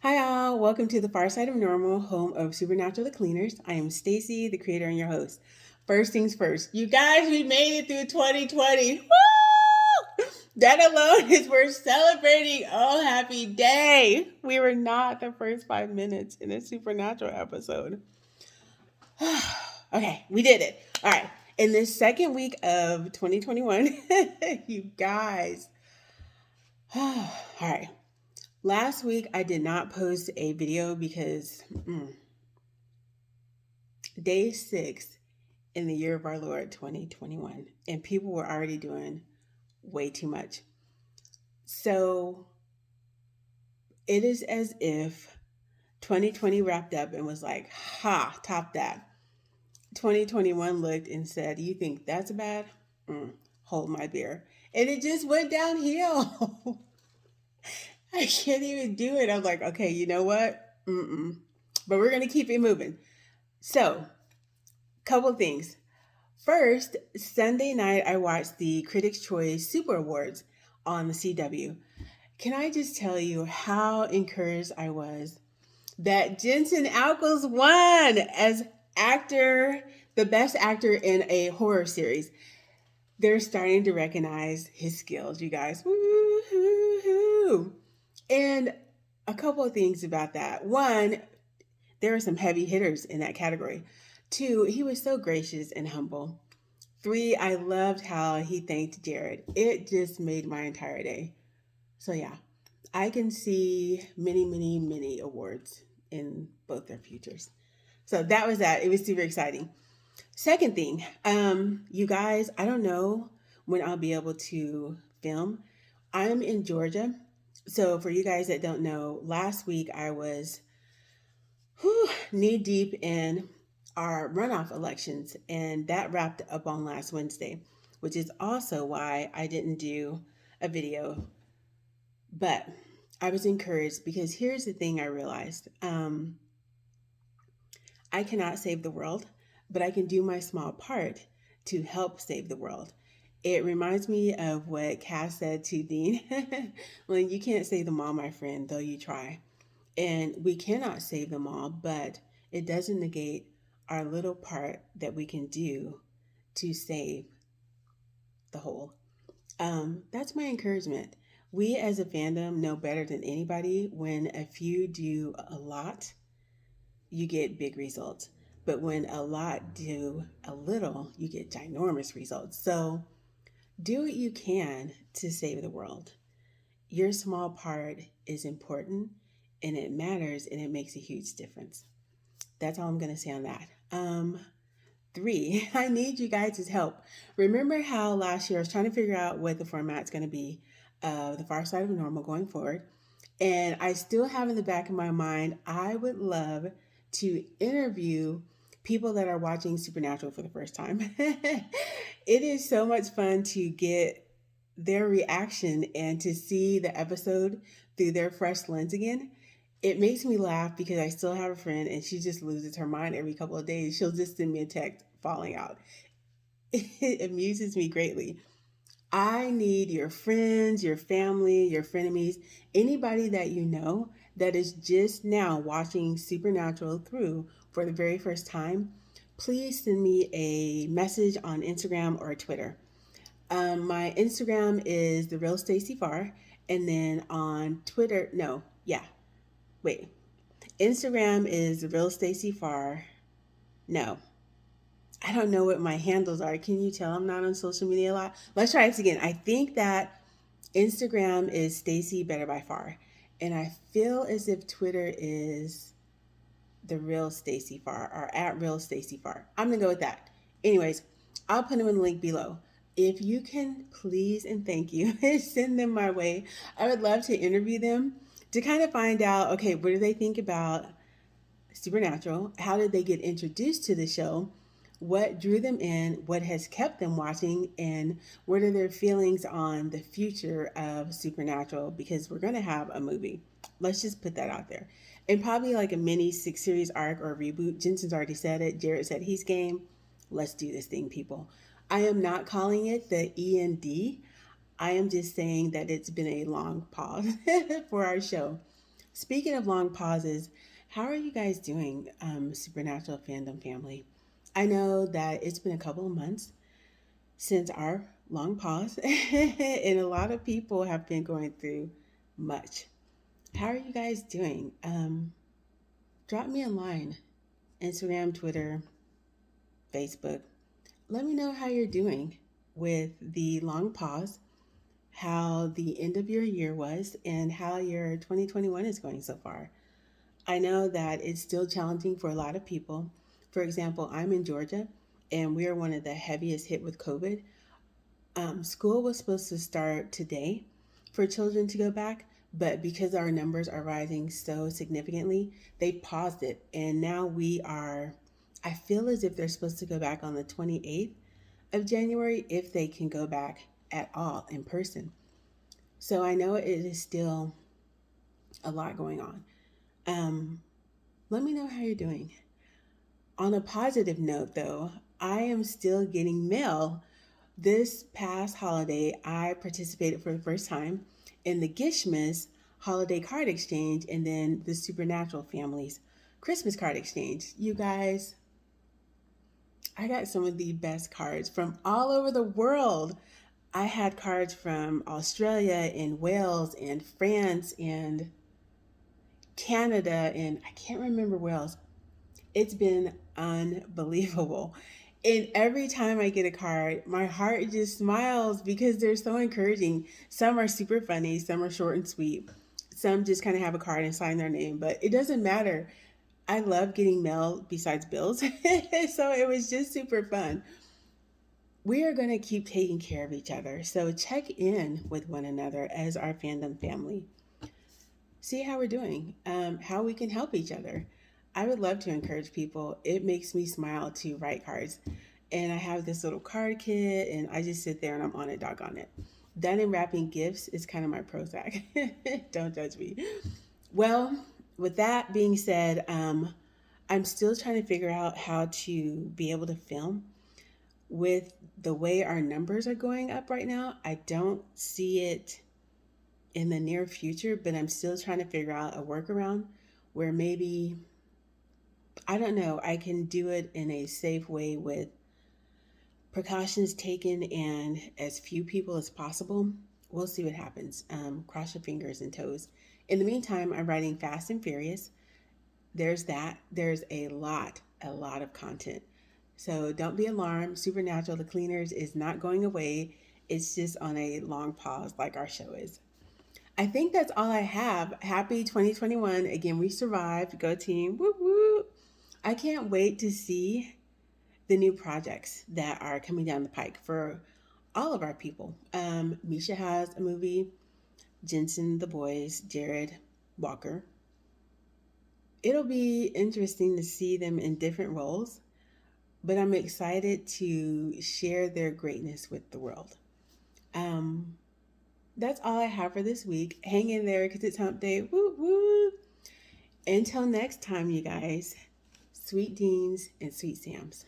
Hi all, welcome to the Far Side of Normal, home of Supernatural the Cleaners. I am Stacy, the creator and your host. First things first, you guys, we made it through 2020. Woo! That alone is worth celebrating. Oh, happy day. We were not the first 5 minutes in a Supernatural episode. Okay, we did it. All right. In the second week of 2021, you guys. All right. Last week, I did not post a video because day 6 in the year of our Lord 2021, and people were already doing way too much. So it is as if 2020 wrapped up and was like, ha, top that. 2021 looked and said, you think that's bad? Hold my beer. And it just went downhill. I can't even do it. I was like, okay, you know what? But we're going to keep it moving. So, couple things. First, Sunday night, I watched the Critics' Choice Super Awards on the CW. Can I just tell you how encouraged I was that Jensen Ackels won as actor, the best actor in a horror series? They're starting to recognize his skills, you guys. Woo-hoo-hoo. And a couple of things about that. One, there were some heavy hitters in that category. Two, he was so gracious and humble. Three, I loved how he thanked Jared. It just made my entire day. So yeah, I can see many, many, many awards in both their futures. So that was that. It was super exciting. Second thing, you guys, I don't know when I'll be able to film. I'm in Georgia. So for you guys that don't know, last week I was knee deep in our runoff elections, and that wrapped up on last Wednesday, which is also why I didn't do a video. But I was encouraged because here's the thing I realized I cannot save the world, but I can do my small part to help save the world. It reminds me of what Cass said to Dean. Well, you can't save them all, my friend, though you try. And we cannot save them all, but it doesn't negate our little part that we can do to save the whole. That's my encouragement. We as a fandom know better than anybody when a few do a lot, you get big results. But when a lot do a little, you get ginormous results. So do what you can to save the world. Your small part is important and it matters and it makes a huge difference. That's all I'm going to say on that. Three, I need you guys' help. Remember how last year I was trying to figure out what the format's going to be of the Far Side of Normal going forward. And I still have in the back of my mind, I would love to interview people that are watching Supernatural for the first time. It is so much fun to get their reaction and to see the episode through their fresh lens again. It makes me laugh because I still have a friend and she just loses her mind every couple of days. She'll just send me a text falling out. It amuses me greatly. I need your friends, your family, your frenemies, anybody that you know that is just now watching Supernatural through for the very first time. Please send me a message on Instagram or Twitter. My Instagram is the real Stacy Farr, and then on Twitter, no, yeah, wait. Instagram is the real Stacy Farr. No, I don't know what my handles are. Can you tell I'm not on social media a lot? Let's try this again. I think that Instagram is Stacy Better by Far, and I feel as if Twitter is the real Stacy Farr or at real Stacy Farr. I'm gonna go with that. Anyways, I'll put them in the link below. If you can, please and thank you, send them my way. I would love to interview them to kind of find out, okay, what do they think about Supernatural? How did they get introduced to the show? What drew them in? What has kept them watching? And what are their feelings on the future of Supernatural? Because we're going to have a movie. Let's just put that out there. And probably like a mini 6 series arc or reboot. Jensen's already said it. Jared said he's game. Let's do this thing, people. I am not calling it the END. I am just saying that it's been a long pause for our show. Speaking of long pauses, how are you guys doing, Supernatural Fandom family? I know that it's been a couple of months since our long pause, and a lot of people have been going through much. How are you guys doing? Drop me a line, Instagram, Twitter, Facebook. Let me know how you're doing with the long pause, how the end of your year was, and how your 2021 is going so far. I know that it's still challenging for a lot of people. For example, I'm in Georgia and we are one of the heaviest hit with COVID. School was supposed to start today for children to go back, but because our numbers are rising so significantly, they paused it. And now I feel as if they're supposed to go back on the 28th of January if they can go back at all in person. So I know it is still a lot going on. Um, Let me know how you're doing. On a positive note, though, I am still getting mail. This past holiday, I participated for the first time in the Gishmas holiday card exchange and then the Supernatural Families Christmas card exchange. You guys, I got some of the best cards from all over the world. I had cards from Australia and Wales and France and Canada and I can't remember where else. It's been unbelievable. And every time I get a card, my heart just smiles because they're so encouraging. Some are super funny, some are short and sweet. Some just kind of have a card and sign their name, but it doesn't matter. I love getting mail besides bills. So it was just super fun. We are going to keep taking care of each other. So check in with one another as our fandom family. See how we're doing, how we can help each other. I would love to encourage people. It makes me smile to write cards. And I have this little card kit, and I just sit there and I'm on it, dog on it. Done in wrapping gifts is kind of my Prozac. Don't judge me. Well, with that being said, I'm still trying to figure out how to be able to film with the way our numbers are going up right now. I don't see it in the near future, but I'm still trying to figure out a workaround where maybe, I don't know, I can do it in a safe way with precautions taken and as few people as possible. We'll see what happens. Cross your fingers and toes. In the meantime, I'm writing Fast and Furious. There's that. There's a lot of content. So don't be alarmed. Supernatural, the cleaners, is not going away. It's just on a long pause like our show is. I think that's all I have. Happy 2021. Again, we survived. Go team. Woo woo. I can't wait to see the new projects that are coming down the pike for all of our people. Misha has a movie, Jensen, the boys, Jared, Walker. It'll be interesting to see them in different roles, but I'm excited to share their greatness with the world. Um, that's all I have for this week. Hang in there because it's hump day. Woo woo. Until next time, you guys, sweet Deans and sweet Sams.